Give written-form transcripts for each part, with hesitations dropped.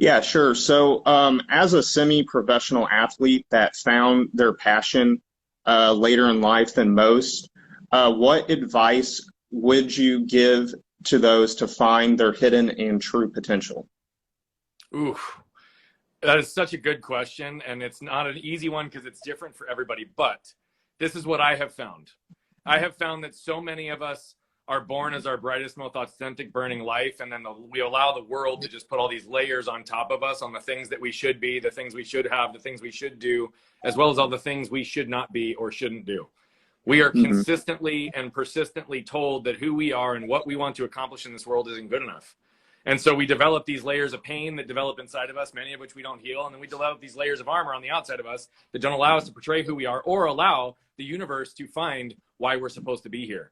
Yeah, sure. So, as a semi-professional athlete that found their passion later in life than most, what advice would you give to those to find their hidden and true potential? Ooh, that is such a good question, and it's not an easy one because it's different for everybody. But this is what I have found. I have found that so many of us are born as our brightest, most authentic, burning life, and then we allow the world to just put all these layers on top of us on the things that we should be, the things we should have, the things we should do, as well as all the things we should not be or shouldn't do. We are Hmm. consistently and persistently told that who we are and what we want to accomplish in this world isn't good enough. And so we develop these layers of pain that develop inside of us, many of which we don't heal. And then we develop these layers of armor on the outside of us that don't allow us to portray who we are or allow the universe to find why we're supposed to be here.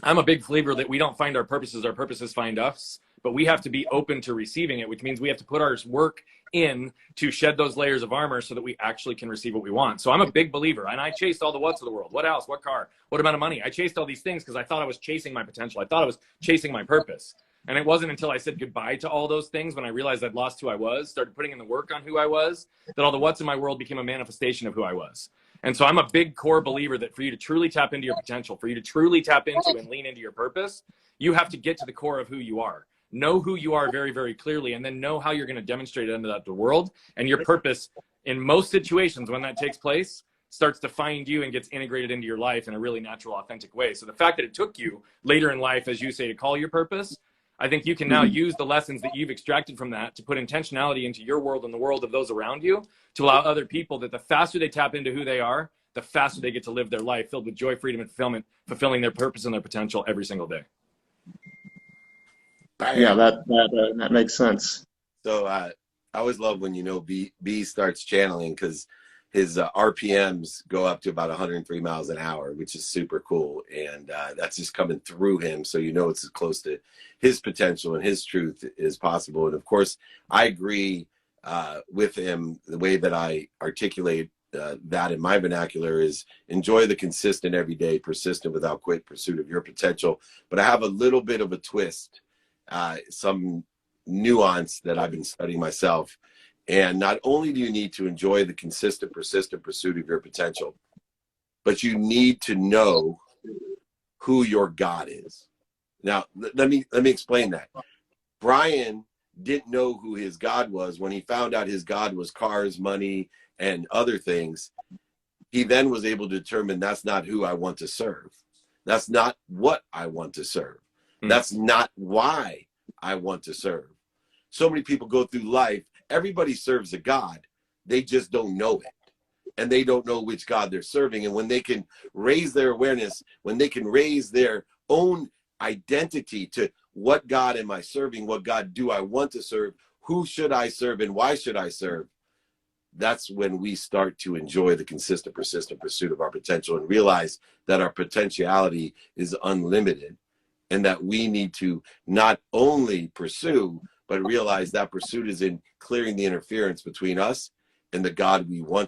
I'm a big believer that we don't find our purposes find us, but we have to be open to receiving it, which means we have to put our work in to shed those layers of armor so that we actually can receive what we want. So I'm a big believer, and I chased all the what's of the world. What house, what car, what amount of money? I chased all these things because I thought I was chasing my potential. I thought I was chasing my purpose. And it wasn't until I said goodbye to all those things, when I realized I'd lost who I was, started putting in the work on who I was, that all the what's in my world became a manifestation of who I was. And so I'm a big core believer that for you to truly tap into your potential, for you to truly tap into and lean into your purpose, you have to get to the core of who you are. Know who you are very, very clearly, and then know how you're going to demonstrate it into the world. And your purpose, in most situations when that takes place, starts to find you and gets integrated into your life in a really natural, authentic way. So the fact that it took you later in life, as you say, to call your purpose, I think you can now use the lessons that you've extracted from that to put intentionality into your world and the world of those around you, to allow other people that the faster they tap into who they are, the faster they get to live their life filled with joy, freedom, and fulfillment, fulfilling their purpose and their potential every single day. Yeah, Bam. that makes sense. So I always love when B starts channeling, because his RPMs go up to about 103 miles an hour, which is super cool, and that's just coming through him. So it's as close to his potential and his truth as possible. And of course, I agree with him. The way that I articulate that in my vernacular is enjoy the consistent, everyday, persistent, without quit pursuit of your potential. But I have a little bit of a twist, some nuance that I've been studying myself. And not only do you need to enjoy the consistent, persistent pursuit of your potential, but you need to know who your God is. Now, let me explain that. Brian didn't know who his God was. When he found out his God was cars, money, and other things, he then was able to determine, that's not who I want to serve. That's not what I want to serve. That's not why I want to serve. So many people go through life. Everybody serves a God. They just don't know it. And they don't know which God they're serving. And when they can raise their awareness, when they can raise their own identity to what God am I serving, what God do I want to serve, who should I serve, and why should I serve, that's when we start to enjoy the consistent, persistent pursuit of our potential and realize that our potentiality is unlimited, and that we need to not only pursue, but realize that pursuit is in clearing the interference between us and the God we want